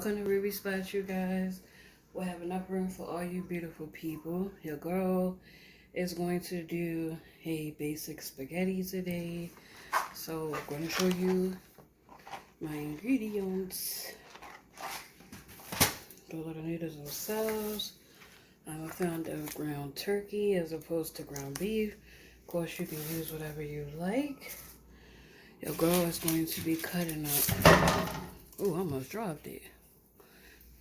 Welcome to Ruby Spots, you guys. We'll have enough room for all you beautiful people. Your girl is going to do a basic spaghetti today. So I'm going to show you my ingredients. Those are the noodles themselves. I found a ground turkey as opposed to ground beef. Of course, you can use whatever you like. Your girl is going to be cutting up. Oh, I almost dropped it.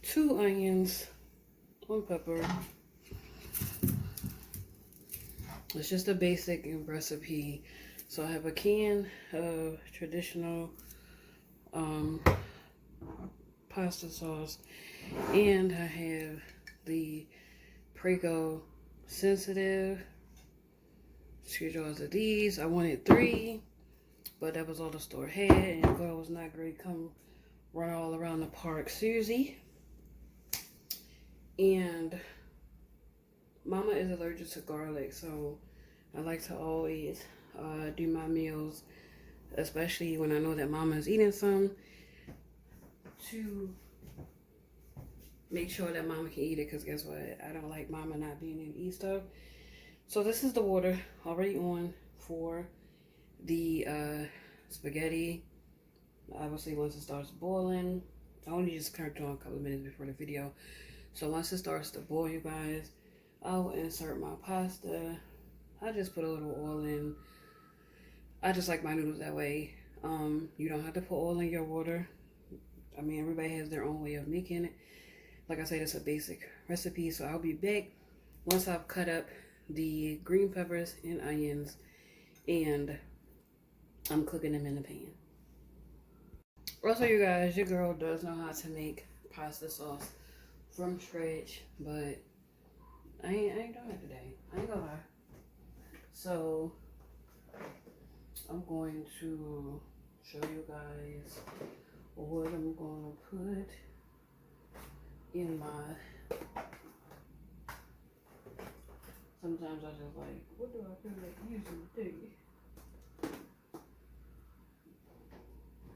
2 onions, 1 pepper. It's just a basic recipe. So I have a can of traditional pasta sauce, and I have the Prego sensitive screw jars of these. I wanted 3, but that was all the store had, and the girl was not great. Come run all around the park, Susie. And Mama is allergic to garlic, so I like to always do my meals, especially when I know that Mama is eating some, to make sure that Mama can eat it, because guess what? I don't like Mama not being able to eat stuff. So this is the water already on for the spaghetti. Obviously, once it starts boiling, I only just turned it on a couple of minutes before the video. So once it starts to boil, you guys, I'll insert my pasta. I just put a little oil in. I just like my noodles that way. You don't have to put oil in your water. I mean, everybody has their own way of making it. Like I said, it's a basic recipe. So I'll be back once I've cut up the green peppers and onions, and I'm cooking them in the pan. Also, you guys, your girl does know how to make pasta sauce from scratch, but I ain't doing it today. I ain't gonna lie. So I'm going to show you guys what I'm gonna put in my. Sometimes I just like, what do I feel like using today?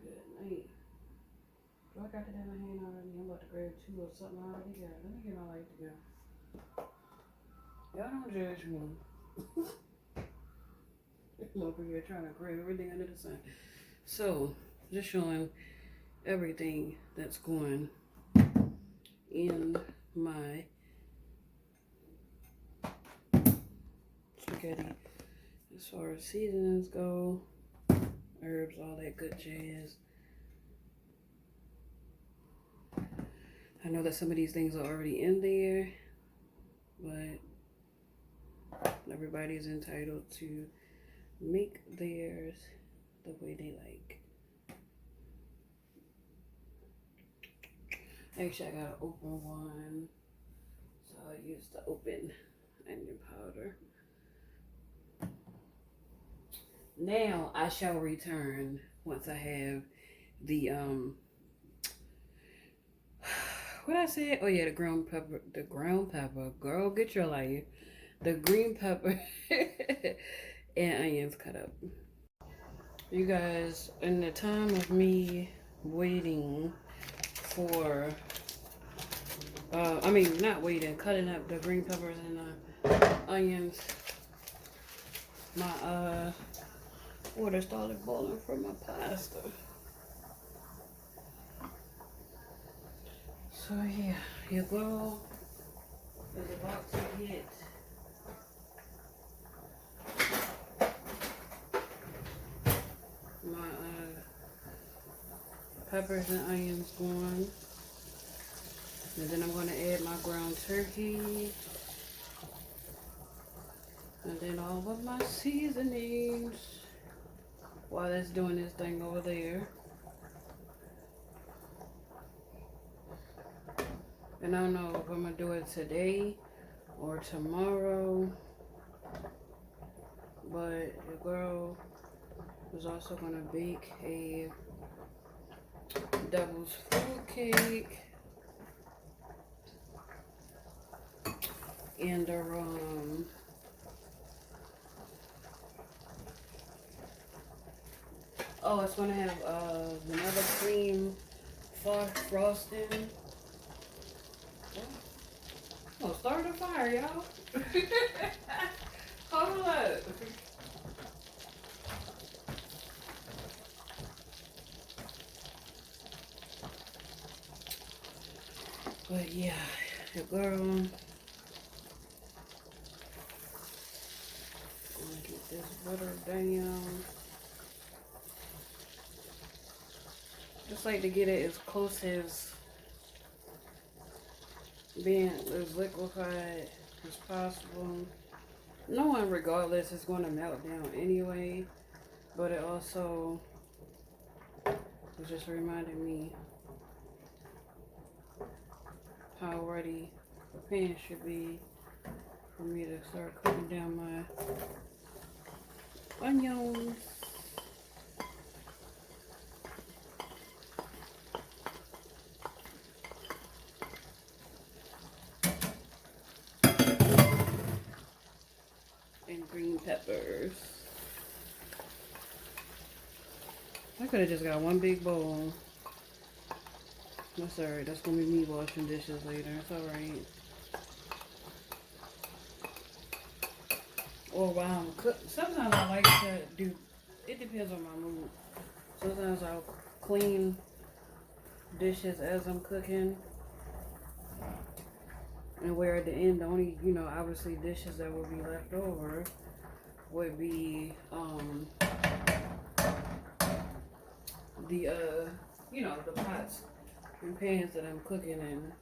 Good night. Do I got that in my hand already? I'm about to grab 2 or something I already got. Let me get my light together. Y'all don't judge me. I'm over here trying to grab everything under the sun. So, just showing everything that's going in my spaghetti. As far as seasonings go, herbs, all that good jazz. I know that some of these things are already in there, but everybody's entitled to make theirs the way they like. Actually, I got an open one, so I use the open onion powder. Now I shall return once I have the what I said? Oh yeah, the ground pepper. The ground pepper. Girl, get your life. The green pepper and onions cut up. You guys, in the time of me waiting for, not waiting, cutting up the green peppers and the onions, my water started boiling from my pasta. So yeah, your girl is about to get my peppers and onions going, and then I'm going to add my ground turkey, and then all of my seasonings while it's doing this thing over there. And I don't know if I'm going to do it today or tomorrow, but your girl is also going to bake a devil's food cake and a it's going to have vanilla cream soft frosting. Oh, start a fire, y'all. Hold up. But yeah, the girl. I'm gonna get this butter down. Just like to get it as close as being as liquefied as possible. Knowing regardless it's going to melt down anyway, but it also just reminded me how ready the pan should be for me to start cooking down my onions. And green peppers. I could have just got one big bowl. That's alright. That's gonna be me washing dishes later. It's alright. Or while I'm cooking. Sometimes I like to do, it depends on my mood. Sometimes I'll clean dishes as I'm cooking. And where at the end, the only, obviously dishes that will be left over would be, the pots and pans that I'm cooking in.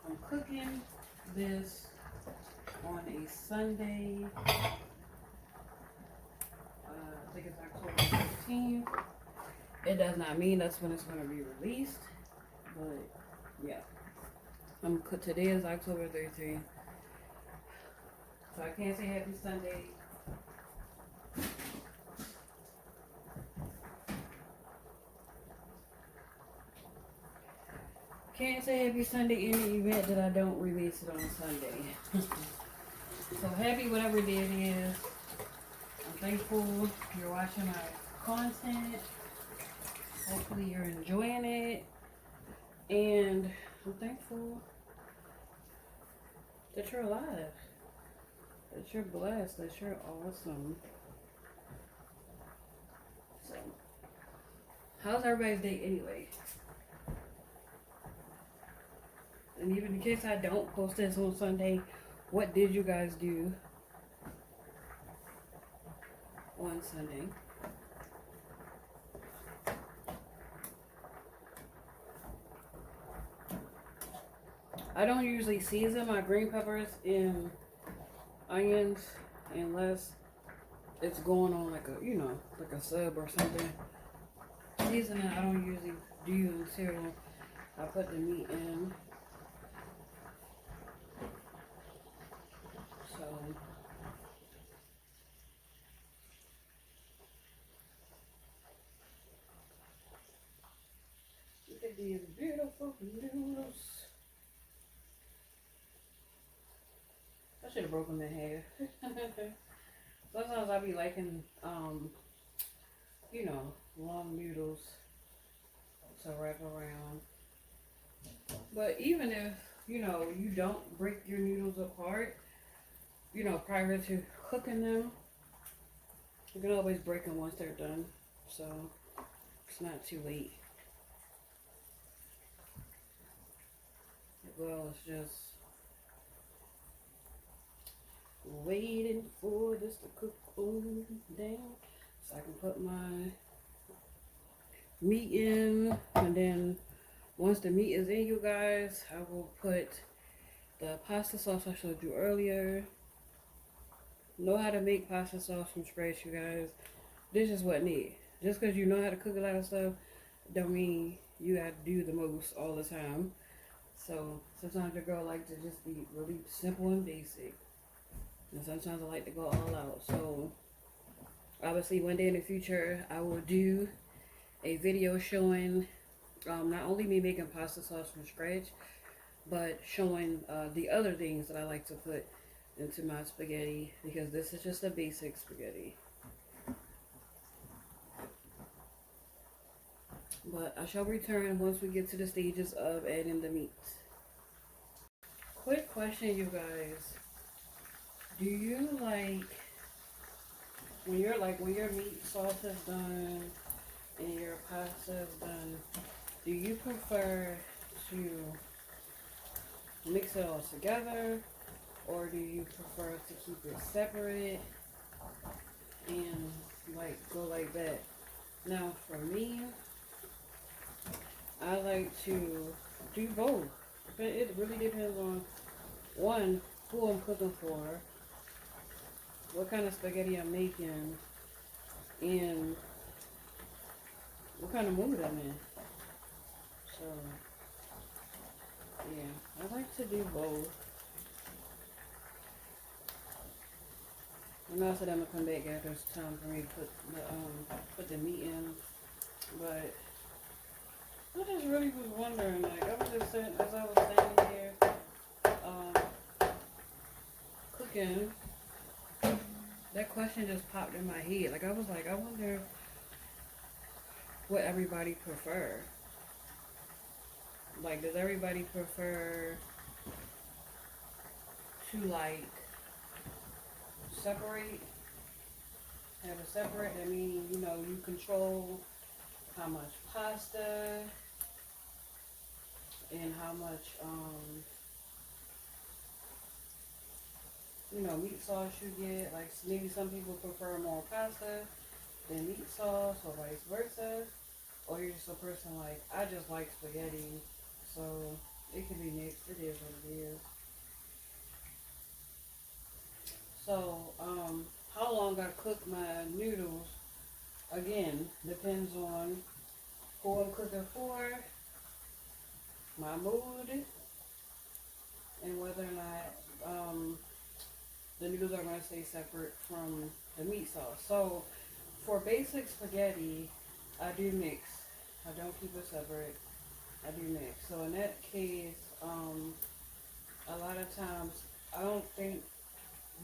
I'm cooking this on a Sunday. I think it's October 15th. It does not mean that's when it's going to be released, but yeah. Today is October 13th, so I can't say Happy Sunday. Can't say Happy Sunday in the event that I don't release it on Sunday. So happy whatever day it is. I'm thankful you're watching my content. Hopefully you're enjoying it. And I'm thankful that you're alive. That you're blessed. That you're awesome. So, how's everybody's day anyway? And even in case I don't post this on Sunday, what did you guys do on Sunday? I don't usually season my green peppers and onions unless it's going on like a sub or something. Seasoning I don't usually do until I put the meat in. So look at these beautiful noodles. I should have broken the hair. Sometimes I be liking, long noodles to wrap around. But even if, you don't break your noodles apart, prior to cooking them, you can always break them once they're done. So it's not too late. Well, it's just waiting for this to cook on down so I can put my meat in, and then once the meat is in, you guys, I will put the pasta sauce I showed you earlier. Know how to make pasta sauce from scratch, you guys. This is what need. Just because you know how to cook a lot of stuff don't mean you have to do the most all the time. So sometimes your girl like to just be really simple and basic. And sometimes I like to go all out. So obviously one day in the future I will do a video showing not only me making pasta sauce from scratch, but showing the other things that I like to put into my spaghetti, because this is just a basic spaghetti. But I shall return once we get to the stages of adding the meats. Quick question, you guys. Do you like when your meat sauce is done and your pasta is done, do you prefer to mix it all together, or do you prefer to keep it separate and like go like that? Now for me, I like to do both. But it really depends on one, who I'm cooking for, what kind of spaghetti I'm making, and what kind of mood I'm in. So yeah, I like to do both. I know I said I'm gonna come back after it's time for me to put the meat in, but I just really was wondering, like I was just sitting as I was standing here cooking, that question just popped in my head. Like I was like, I wonder what everybody prefer. Like, does everybody prefer to like separate, have a separate? I mean, you know, you control how much pasta and how much you know, meat sauce you get. Like maybe some people prefer more pasta than meat sauce, or vice versa. Or you're just a person like, I just like spaghetti, so it can be mixed. It is what it is. So, how long I cook my noodles, again, depends on who I'm cooking for, my mood, and whether or not the noodles are going to stay separate from the meat sauce. So, for basic spaghetti, I do mix. I don't keep it separate. I do mix. So in that case, a lot of times, I don't think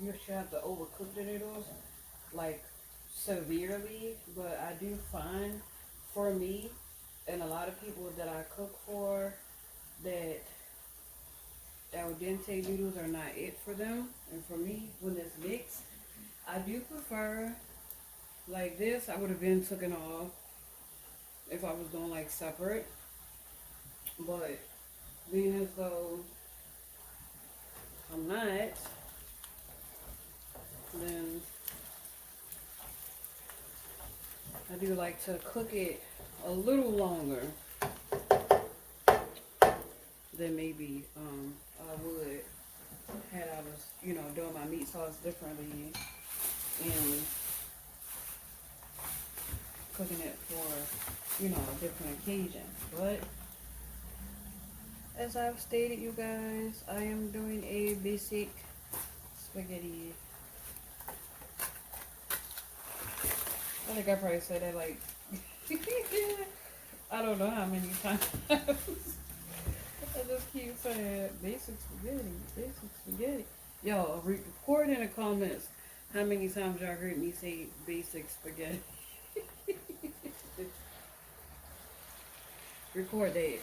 you should have to overcook the noodles, like severely, but I do find for me and a lot of people that I cook for that al dente noodles are not it for them. And for me, when it's mixed, I do prefer like this. I would have been taken off if I was doing like separate, but being as though I'm not, then I do like to cook it a little longer than maybe I would had I was, you know, doing my meat sauce differently and cooking it for, you know, a different occasion. But as I've stated, you guys, I am doing a basic spaghetti. I think I probably said that like I don't know how many times. I just keep saying basic spaghetti, basic spaghetti. Y'all, report in the comments how many times y'all heard me say basic spaghetti. Record that.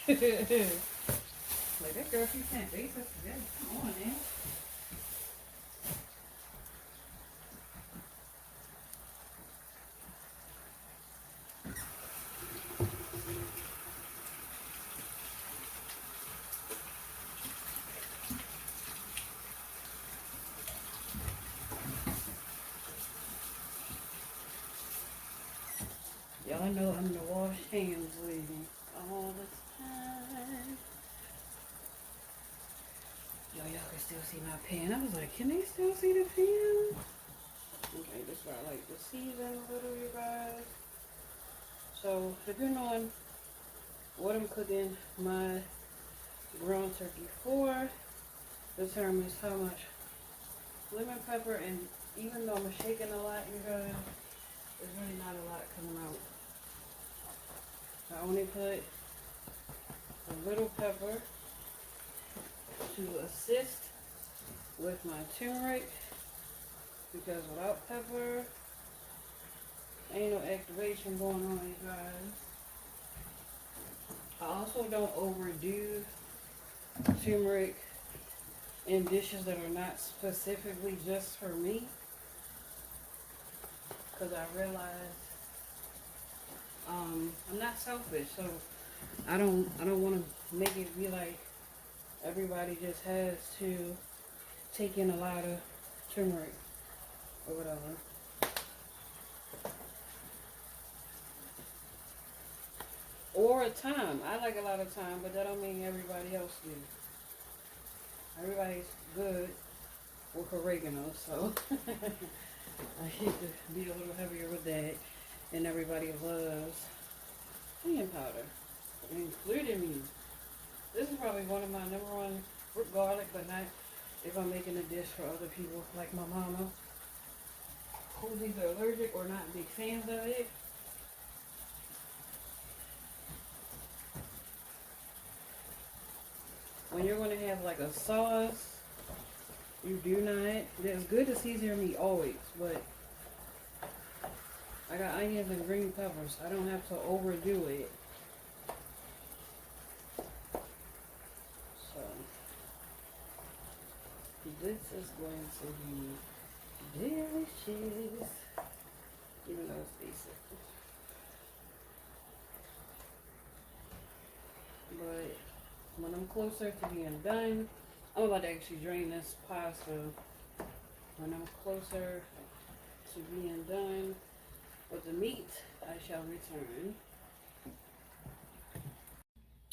Like that girl, she saying basic spaghetti. Come on, man. Y'all know I'm the wash hands lady all the time. Y'all can still see my pan. I was like, can they still see the pan? Okay, this is where I like to season a little, you guys. So, depending on what I'm cooking my ground turkey for, determines how much lemon pepper, and even though I'm shaking a lot, you guys, there's really not a lot coming out. I only put a little pepper to assist with my turmeric, because without pepper, ain't no activation going on, you guys. I also don't overdo turmeric in dishes that are not specifically just for me, because I realize I'm not selfish, so I don't want to make it be like everybody just has to take in a lot of turmeric or whatever. Or a thyme. I like a lot of thyme, but that don't mean everybody else do. Everybody's good with oregano, so I hate to be a little heavier with that. And everybody loves onion powder, including me. This is probably one of my number one root garlic, but not if I'm making a dish for other people, like my mama, who's either allergic or not big fans of it. When you're going to have like a sauce, you do not. It's good to season your meat always, but I got onions and green peppers. I don't have to overdo it. So this is going to be delicious, even though it's basic. But when I'm closer to being done, I'm about to actually drain this pasta. When I'm closer to being done with the meat, I shall return.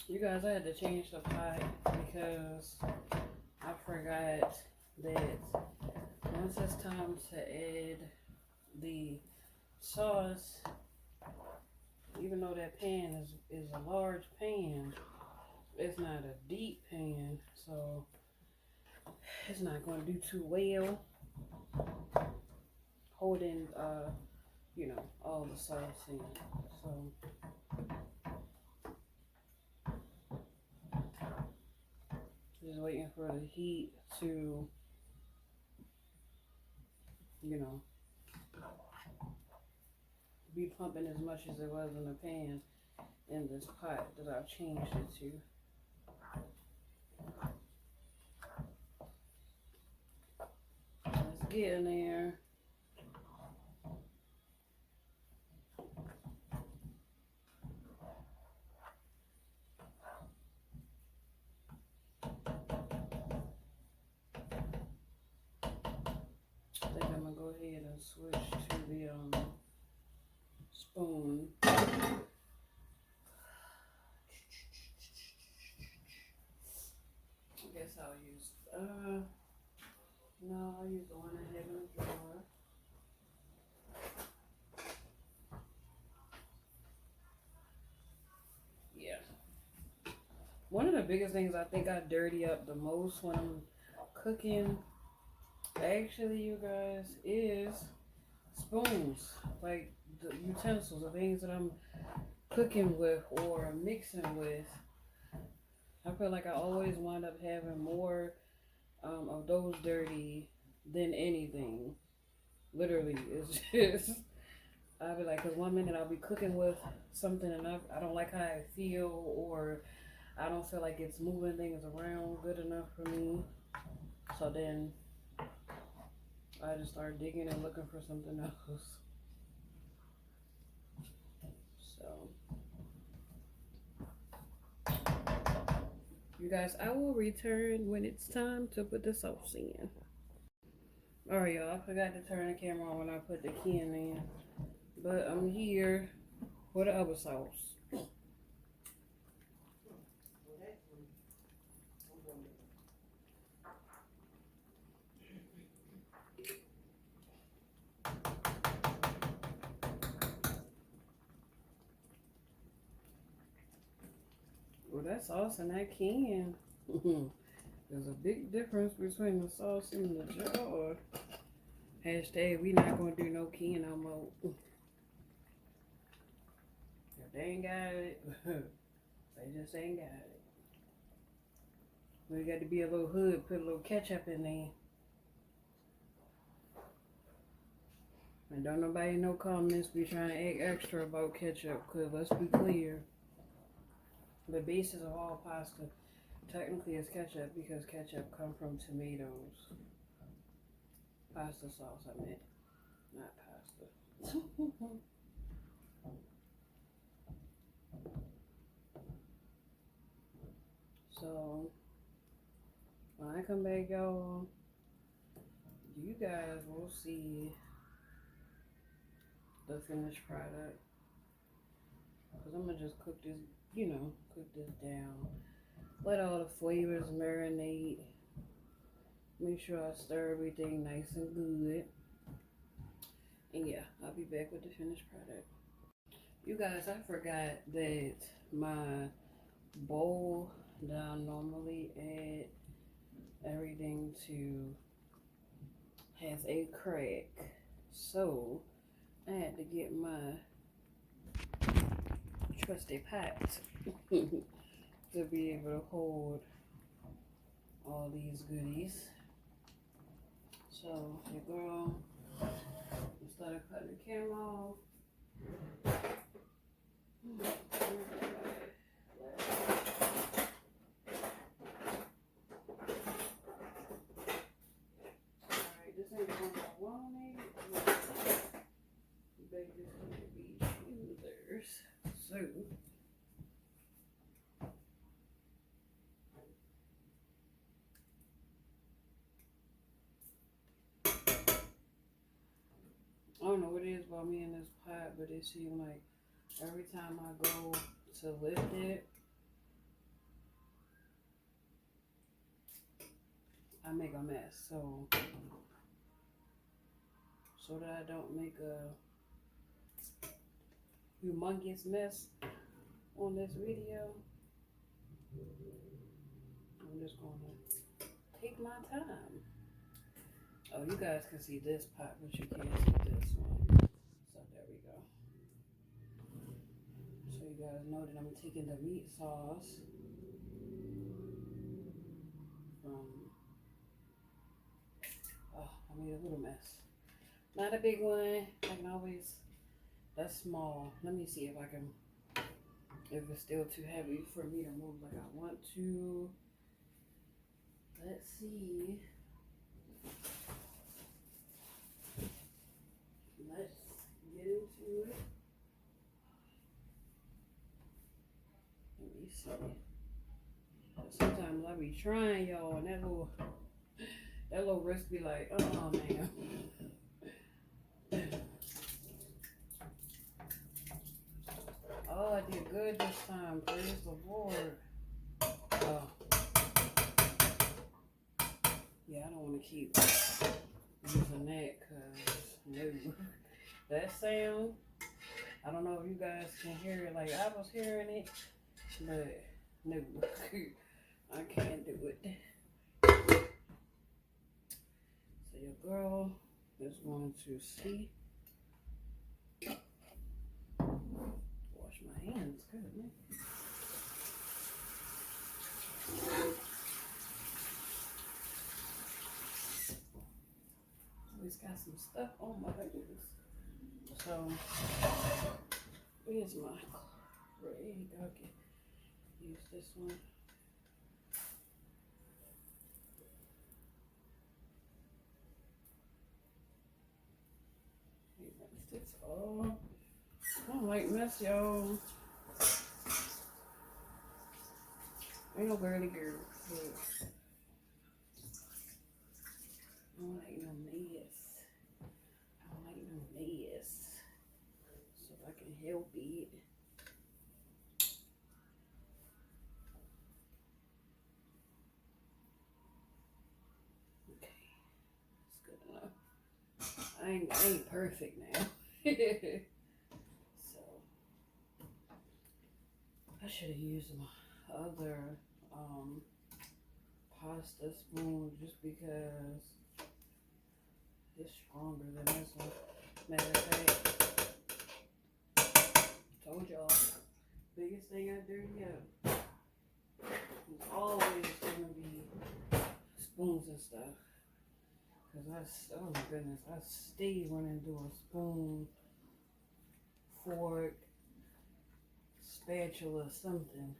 You guys, I had to change the pot because I forgot that once it's time to add the sauce, even though that pan is a large pan, it's not a deep pan, so it's not going to do too well holding, all the sauce in. So just waiting for the heat to, be pumping as much as it was in the pan in this pot that I've changed it to. Let's get in there. I think I'm gonna go ahead and switch to the spoon. I guess I'll use no, I'll use the one I have in the drawer. Yeah. One of the biggest things I think I dirty up the most when I'm cooking, actually, you guys, is spoons. Like the utensils, the things that I'm cooking with or mixing with. I feel like I always wind up having more of those dirty than anything. Literally, it's just, I'll be like, because one minute I'll be cooking with something and I don't like how I feel, or I don't feel like it's moving things around good enough for me. So then I just start digging and looking for something else. So, you guys, I will return when it's time to put the sauce in. Alright, y'all, I forgot to turn the camera on when I put the can in. But I'm here for the other sauce. Well, that sauce and that can. There's a big difference between the sauce and the jar. Hashtag, we not gonna do no can no more. If they ain't got it, they just ain't got it. We got to be a little hood, put a little ketchup in there. And don't nobody in no comments be trying to act extra about ketchup, because let's be clear. The basis of all pasta technically is ketchup because ketchup comes from tomatoes. Pasta sauce, I meant, not pasta. So when I come back, y'all, you guys will see the finished product. Because I'm going to just cook this, cook this down. Let all the flavors marinate. Make sure I stir everything nice and good. And yeah, I'll be back with the finished product. You guys, I forgot that my bowl that I normally add everything to has a crack. So I had to get my trusty pot to be able to hold all these goodies. So your girl started cutting the camera off. Alright, this ain't the one I wanted. Bake this to be choosers. So I don't know what it is about me in this pot, but it seems like every time I go to lift it, I make a mess. So that I don't make a humongous mess on this video, I'm just gonna take my time. Oh, you guys can see this pot, but you can't see this one. So there we go. So you guys know that I'm taking the meat sauce from, I made a little mess. Not a big one. I can always, that's small. Let me see if I can, if it's still too heavy for me to move like I want to. Let's see. Let's get into it. Let me see. Sometimes I be trying, y'all, and that little wrist be like, oh man. Oh, I did good this time. Praise the Lord. Oh. Yeah, I don't want to keep using that because no. That sound, I don't know if you guys can hear it like I was hearing it, but no, I can't do it. So your girl is going to see. Wash my hands, good man. Always got some stuff on my hands. So, where's my gray? Okay, use this one. It's all. I don't like mess, y'all. Ain't no girly girl. I don't like no mess. I don't like no mess. So I can help it. Okay, that's good enough. I ain't perfect now. So I should have used my other pasta spoon just because it's stronger than this one. Matter of fact, told y'all, biggest thing I do yet is always gonna be spoons and stuff. Cause oh my goodness, I stay running through a spoon, fork, spatula, something.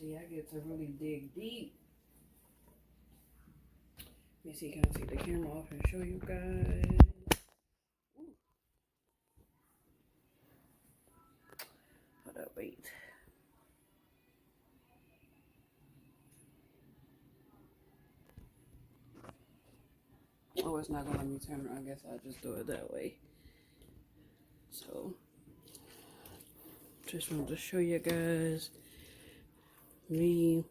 See, I get to really dig deep. Let me see, can I take the camera off and show you guys? Ooh. Hold up, wait. Oh, it's not gonna let me turn around. I guess I'll just do it that way. So, just wanted to show you guys me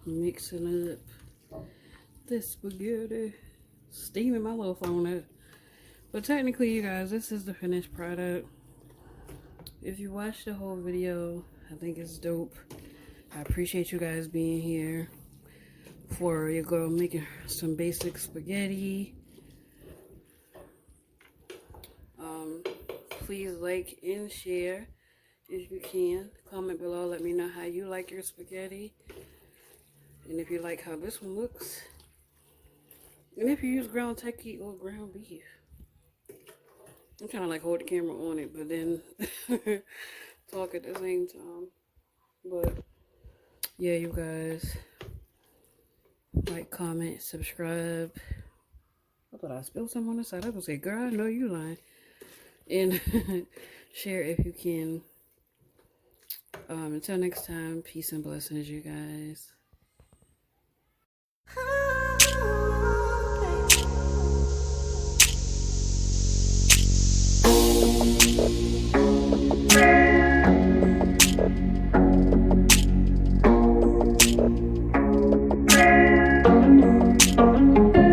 mixing up this spaghetti, steaming my little phone up. But technically, you guys, this is the finished product. If you watched the whole video, I think it's dope. I appreciate you guys being here for your girl making some basic spaghetti. Please like and share if you can. Comment below, let me know how you like your spaghetti. And if you like how this one looks. And if you use ground turkey or ground beef. I'm trying to like hold the camera on it, but then talk at the same time. But yeah, you guys, like, comment, subscribe. I thought I spilled something on the side. I was like, girl, I know you lying. And share if you can. Until next time, peace and blessings, you guys.